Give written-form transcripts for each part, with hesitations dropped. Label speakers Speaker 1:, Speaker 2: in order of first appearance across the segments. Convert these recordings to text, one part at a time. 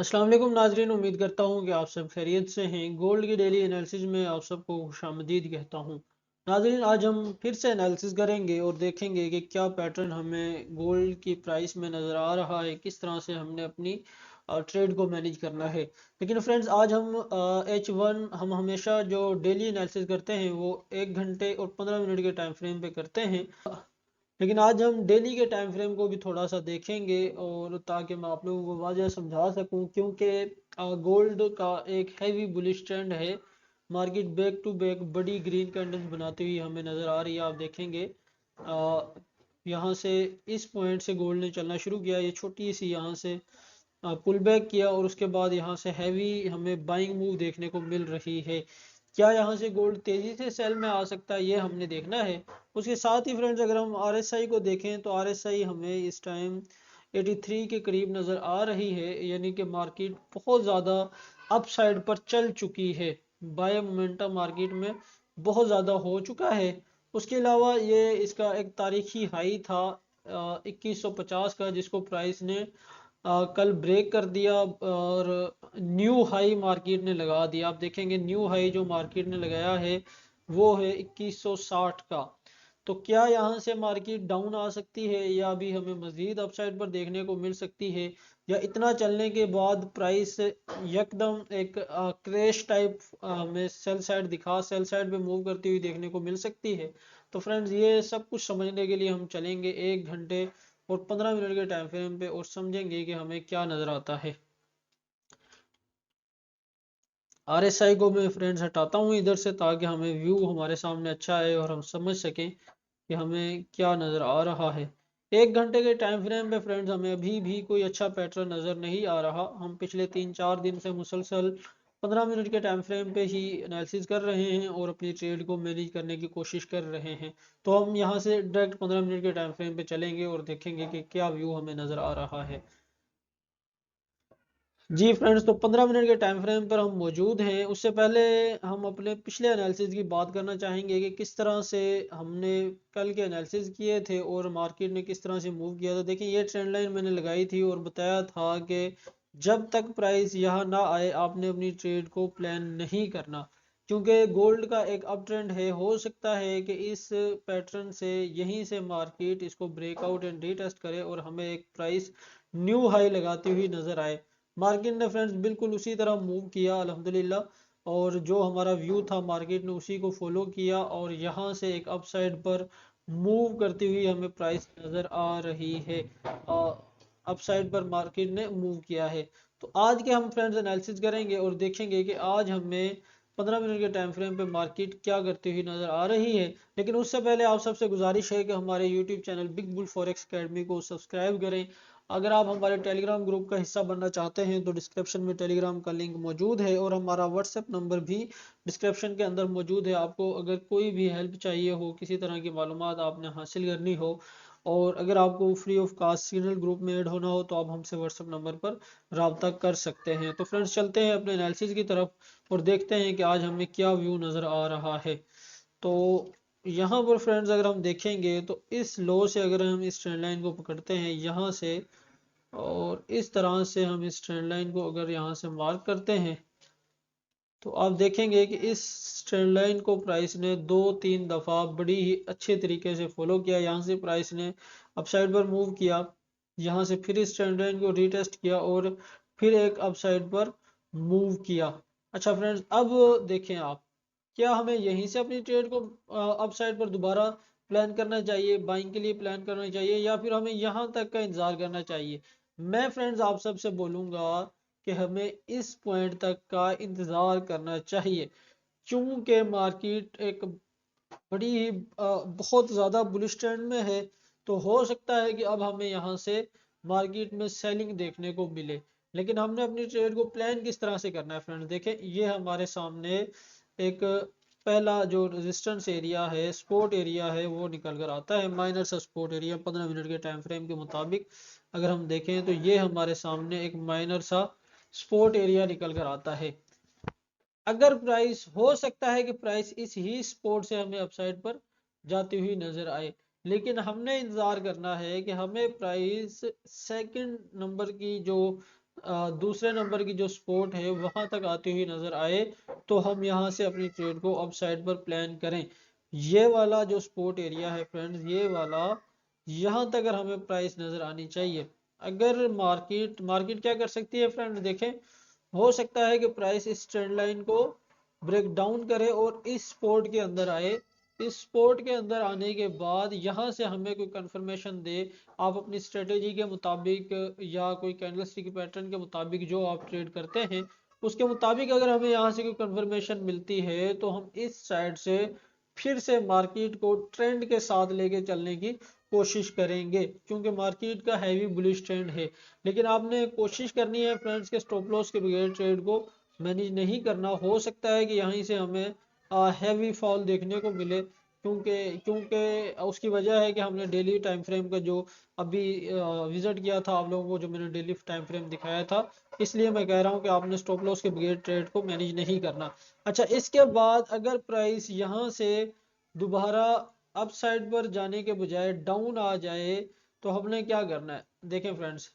Speaker 1: अस्सलाम वालेकुम नाजरीन, उम्मीद करता हूँ कि आप सब खैरियत से हैं। गोल्ड की डेली एनालिसिस में आप सबको खुशामदीद कहता हूँ। नाजरीन, आज हम फिर से एनालिसिस करेंगे और देखेंगे कि क्या पैटर्न हमें गोल्ड की प्राइस में नज़र आ रहा है, किस तरह से हमने अपनी ट्रेड को मैनेज करना है। लेकिन फ्रेंड्स, आज हम H1 हम हमेशा जो डेली एनालिसिस करते हैं वो 1 घंटे और 15 मिनट के टाइम फ्रेम पे करते हैं। लेकिन आज हम डेली के टाइम फ्रेम को भी थोड़ा सा देखेंगे और ताकि मैं आप लोगों को वाज़ह समझा सकूं, क्योंकि गोल्ड का एक हैवी बुलिश ट्रेंड है। मार्केट बैक टू बैक बड़ी ग्रीन कैंडल्स बनाती हुई हमें नज़र आ रही है। आप देखेंगे यहाँ से इस पॉइंट से गोल्ड ने चलना शुरू किया, ये छोटी सी यहाँ से पुल बैक किया और उसके बाद यहाँ से हैवी हमें बाइंग मूव देखने को मिल रही है। क्या यहाँ से गोल्ड तेजी से सेल में आ सकता है, ये हमने देखना है। उसके साथ ही फ्रेंड्स, अगर हम आरएसआई को देखें तो आरएसआई हमें इस टाइम 83 के करीब नज़र आ रही है, यानी कि मार्केट बहुत ज़्यादा अप साइड पर चल चुकी है। बाय मोमेंटम मार्केट में बहुत ज़्यादा हो चुका है। उसके अलावा ये इसका एक तारीखी हाई था 2150 का, जिसको प्राइस ने कल ब्रेक कर दिया और न्यू हाई मार्केट ने लगा दिया। आप देखेंगे न्यू हाई जो मार्केट ने लगाया है वो है 2160 का। तो क्या यहाँ से मार्केट डाउन आ सकती है या भी हमें मजीद अपसाइड पर देखने को मिल सकती है, या इतना चलने के बाद प्राइस यकदम एक क्रैश टाइप में सेल साइड पे मूव करती हुई देखने को मिल सकती है। तो फ्रेंड्स, ये सब कुछ समझने के लिए हम चलेंगे 1 घंटे और 15 मिनट के टाइम फ्रेम पे और समझेंगे कि हमें क्या नजर आता है। आरएसआई को मैं फ्रेंड्स हटाता हूँ इधर से, ताकि हमें व्यू हमारे सामने अच्छा आए और हम समझ सकें कि हमें क्या नज़र आ रहा है। 1 घंटे के टाइम फ्रेम पे फ्रेंड्स हमें अभी भी कोई अच्छा पैटर्न नज़र नहीं आ रहा। हम पिछले 3-4 दिन से मुसलसल 15 मिनट के टाइम फ्रेम पे ही एनालिसिस कर रहे हैं और अपनी ट्रेड को मैनेज करने की कोशिश कर रहे हैं। तो हम यहाँ से डायरेक्ट 15 मिनट के टाइम फ्रेम पे चलेंगे और देखेंगे कि क्या व्यू हमें नज़र आ रहा है। जी फ्रेंड्स, तो 15 मिनट के टाइम फ्रेम पर हम मौजूद हैं। उससे पहले हम अपने पिछले एनालिसिस की बात करना चाहेंगे कि किस तरह से हमने कल के एनालिसिस किए थे और मार्केट ने किस तरह से मूव किया था। देखिए, ये ट्रेंड लाइन मैंने लगाई थी और बताया था कि जब तक प्राइस यहाँ ना आए आपने अपनी ट्रेड को प्लान नहीं करना, क्योंकि गोल्ड का एक अप ट्रेंड है। हो सकता है कि इस पैटर्न से यहीं से मार्केट इसको ब्रेकआउट एंड रीटेस्ट करे और हमें एक प्राइस न्यू हाई लगाती हुई नजर आए। मार्केट ने फ्रेंड्स बिल्कुल उसी तरह मूव किया अल्हम्दुलिल्लाह, और जो हमारा व्यू था मार्केट ने उसी को फॉलो किया और यहाँ से एक अपसाइड पर मूव करती हुई हमें प्राइस नज़र आ रही है। अपसाइड पर मार्केट ने मूव किया है। तो आज के हम फ्रेंड्स एनालिसिस करेंगे और देखेंगे कि आज हमें 15 मिनट के टाइम फ्रेम पे मार्केट क्या करती हुई नज़र आ रही है। लेकिन उससे पहले आप सबसे गुजारिश है कि हमारे YouTube channel big bull forex academy को सब्सक्राइब करें। अगर आप हमारे टेलीग्राम ग्रुप का हिस्सा बनना चाहते हैं तो डिस्क्रिप्शन में टेलीग्राम का लिंक मौजूद है और हमारा व्हाट्सएप नंबर भी डिस्क्रिप्शन के अंदर मौजूद है। आपको अगर कोई भी हेल्प चाहिए हो, किसी तरह की मालूमात आपने हासिल करनी हो, और अगर आपको free of cost signal group में ऐड होना हो, तो आप हमसे व्हाट्सएप नंबर पर रब्ता कर सकते हैं। तो फ्रेंड्स, चलते हैं अपने एनालिसिस की तरफ और देखते हैं कि आज हमें क्या व्यू नज़र आ रहा है। तो यहाँ पर फ्रेंड्स, अगर हम देखेंगे तो इस लो से अगर हम इस ट्रेंड लाइन को पकड़ते हैं यहाँ से, और इस तरह से हम इस ट्रेंड लाइन को अगर यहाँ से मार्क करते हैं, तो आप देखेंगे कि इस ट्रेंड लाइन को प्राइस ने 2-3 दफ़ा बड़ी ही अच्छे तरीके से फॉलो किया। यहाँ से प्राइस ने अपसाइड पर मूव किया, यहाँ से फिर इस ट्रेंड लाइन को रीटेस्ट किया और फिर एक अपसाइड पर मूव किया। अच्छा फ्रेंड्स, अब देखें आप, क्या हमें यहीं से अपनी ट्रेड को अपसाइड पर दोबारा प्लान करना चाहिए, बाइंग के लिए प्लान करना चाहिए, या फिर हमें यहाँ तक का इंतजार करना चाहिए? मैं फ्रेंड्स आप सबसे बोलूंगा कि हमें इस पॉइंट तक का इंतजार करना चाहिए, क्योंकि मार्केट एक बड़ी ही बहुत ज़्यादा बुलिश ट्रेंड में है। तो हो सकता है कि अब हमें यहाँ से मार्केट में सेलिंग देखने को मिले। लेकिन हमने अपनी ट्रेड को प्लान किस तरह से करना है फ्रेंड्स, देखें ये हमारे सामने एक पहला जो रेजिस्टेंस एरिया है, सपोर्ट एरिया है, वो निकल कर आता है। माइनर सा सपोर्ट एरिया 15 मिनट के टाइम फ्रेम के मुताबिक अगर हम देखें तो ये हमारे सामने एक माइनर सा सपोर्ट एरिया निकल कर आता है। अगर प्राइस, हो सकता है कि प्राइस इस ही सपोर्ट से हमें अपसाइड पर जाती हुई नजर आए, लेकिन हमने इंतजार करना है कि हमें प्राइस सेकंड नंबर की जो दूसरे नंबर की जो सपोर्ट है वहां तक आती हुई नजर आए तो हम यहां से अपनी ट्रेड को अप साइड पर प्लान करें। ये वाला जो सपोर्ट एरिया है फ्रेंड्स, ये वाला यहाँ तक अगर हमें प्राइस नजर आनी चाहिए। अगर मार्केट मार्केट क्या कर सकती है फ्रेंड्स, देखें, हो सकता है कि प्राइस इस ट्रेंड लाइन को ब्रेक डाउन करे और इस सपोर्ट के अंदर आए। इस सपोर्ट के अंदर आने के बाद यहाँ से हमें कोई कंफर्मेशन दे, आप अपनी स्ट्रेटेजी के मुताबिक या कोई कैंडलस्टिक पैटर्न के मुताबिक जो आप ट्रेड करते हैं उसके मुताबिक अगर हमें यहाँ से कोई कंफर्मेशन मिलती है तो हम इस साइड से फिर से मार्केट को ट्रेंड के साथ लेके चलने की कोशिश करेंगे, क्योंकि मार्केट का हैवी बुलिश ट्रेंड है। लेकिन आपने कोशिश करनी है फ्रेंड्स के स्टॉप लॉस के बगैर ट्रेड को मैनेज नहीं करना। हो सकता है कि यहीं से हमें हैवी फॉल देखने को मिले, क्योंकि क्योंकि उसकी वजह है कि हमने डेली टाइम फ्रेम का जो अभी विजिट किया था आप लोगों को, जो मैंने डेली टाइम फ्रेम दिखाया था, इसलिए मैं कह रहा हूँ कि आपने स्टॉप लॉस के बगैर ट्रेड को मैनेज नहीं करना। अच्छा, इसके बाद अगर प्राइस यहाँ से दोबारा अप साइड पर जाने के बजाय डाउन आ जाए तो हमने क्या करना है, देखें फ्रेंड्स,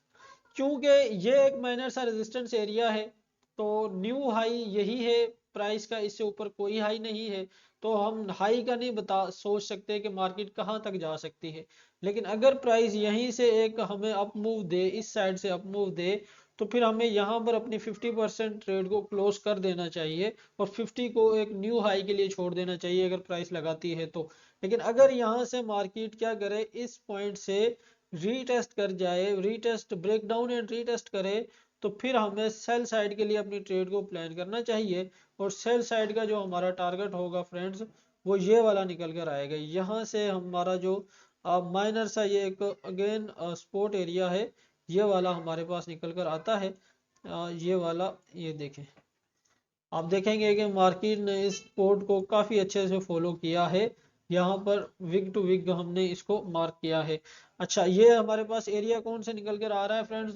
Speaker 1: क्योंकि ये एक माइनर सा रेजिस्टेंस एरिया है तो न्यू हाई यही है प्राइस का, इससे ऊपर कोई हाई नहीं है। तो हम हाई का नहीं बता सोच सकते कि मार्केट कहाँ तक जा सकती है। लेकिन अगर प्राइस यहीं से एक हमें अप मूव दे, इस साइड से अप मूव दे, तो फिर हमें यहाँ पर अपनी 50% ट्रेड को क्लोज कर देना चाहिए और 50 को एक न्यू हाई के लिए छोड़ देना चाहिए अगर प्राइस लगाती है तो। लेकिन अगर यहाँ से मार्केट क्या करे, इस पॉइंट से रीटेस्ट कर जाए, रीटेस्ट ब्रेकडाउन एंड रीटेस्ट करे, तो फिर हमें सेल साइड के लिए अपनी ट्रेड को प्लान करना चाहिए। और सेल साइड का जो हमारा टारगेट होगा फ्रेंड्स, वो ये वाला निकल कर आएगा। यहाँ से हमारा जो माइनर सा ये एक अगेन सपोर्ट एरिया है, ये वाला हमारे पास निकल कर आता है। ये वाला, ये देखें, आप देखेंगे कि मार्केट ने इस पोर्ट को काफी अच्छे से फॉलो किया है। यहाँ पर विग टू विग हमने इसको मार्क किया है। अच्छा, ये हमारे पास एरिया कौन से निकल कर आ रहा है फ्रेंड्स,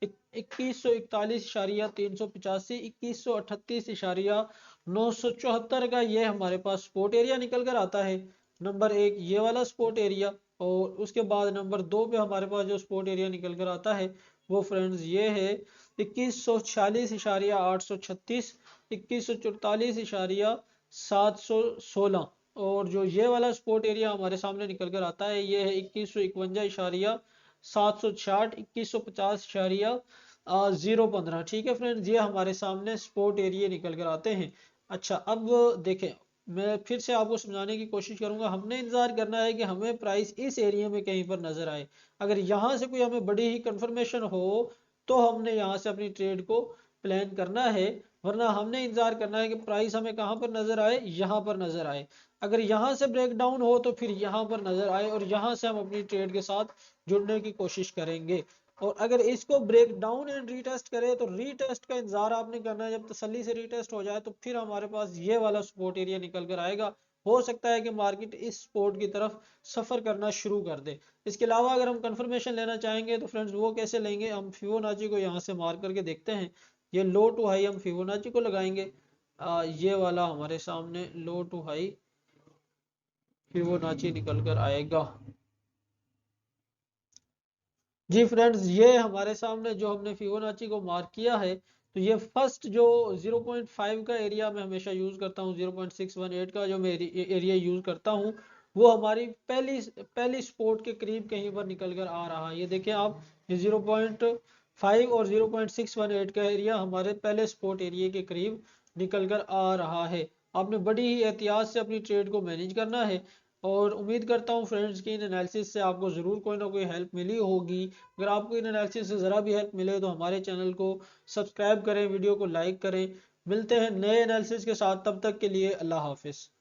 Speaker 1: 2141.385, 2138.974 का ये हमारे पास स्पोर्ट एरिया निकल कर आता है। नंबर एक ये वाला स्पोर्ट एरिया, और उसके बाद नंबर दो पे हमारे पास जो स्पोर्ट एरिया निकल कर आता है वो फ्रेंड्स ये है 2146.836, 2144.716। और जो ये वाला स्पोर्ट एरिया हमारे सामने निकल कर आता है ये है 2151.766, 2150.015। ठीक है फ्रेंड्स, ये हमारे सामने स्पोर्ट एरिया निकल कर आते हैं। अच्छा, अब देखें, मैं फिर से आपको समझाने की कोशिश करूंगा। हमने इंतजार करना है कि हमें प्राइस इस एरिया में कहीं पर नजर आए। अगर यहाँ से कोई हमें बड़ी ही कंफर्मेशन हो तो हमने यहाँ से अपनी ट्रेड को प्लान करना है, वरना हमने इंतजार करना है कि प्राइस हमें कहाँ पर नजर आए, यहाँ पर नजर आए। अगर यहाँ से ब्रेक डाउन हो तो फिर यहाँ पर नजर आए और यहाँ से हम अपनी ट्रेड के साथ जुड़ने की कोशिश करेंगे। और अगर इसको ब्रेक डाउन एंड रीटेस्ट करे तो रीटेस्ट का इंतजार आपने करना है। जब तसल्ली से रीटेस्ट हो जाए तो फिर हमारे पास ये वाला सपोर्ट एरिया निकल कर आएगा। हो सकता है कि मार्केट इस सपोर्ट की तरफ सफर करना शुरू कर दे। इसके अलावा अगर हम कंफर्मेशन लेना चाहेंगे तो फ्रेंड्स वो कैसे लेंगे, हम फिबोनाची को यहाँ से मार्क करके देखते हैं। ये लो टू हाई हम फिबोनाची को लगाएंगे। ये वाला हमारे सामने लो टू हाई फिबोनाची निकल कर आएगा। जी फ्रेंड्स, ये हमारे सामने जो हमने फिबोनाची को मार्क किया है, तो ये फर्स्ट जो 0.5 का एरिया मैं हमेशा यूज करता हूँ, 0.618 का जो मैं एरिया यूज करता हूँ, वो हमारी पहली पहली स्पोर्ट के करीब कहीं पर निकल कर आ रहा है। ये देखिए आप, ये 0.5 और 0.618 का एरिया हमारे पहले स्पोर्ट एरिया के करीब निकल कर आ रहा है। आपने बड़ी ही एहतियात से अपनी ट्रेड को मैनेज करना है। और उम्मीद करता हूँ फ्रेंड्स कि इन एनालिसिस से आपको ज़रूर कोई ना कोई हेल्प मिली होगी। अगर आपको इन एनालिसिस से ज़रा भी हेल्प मिले तो हमारे चैनल को सब्सक्राइब करें, वीडियो को लाइक करें। मिलते हैं नए एनालिसिस के साथ, तब तक के लिए अल्लाह हाफिज़।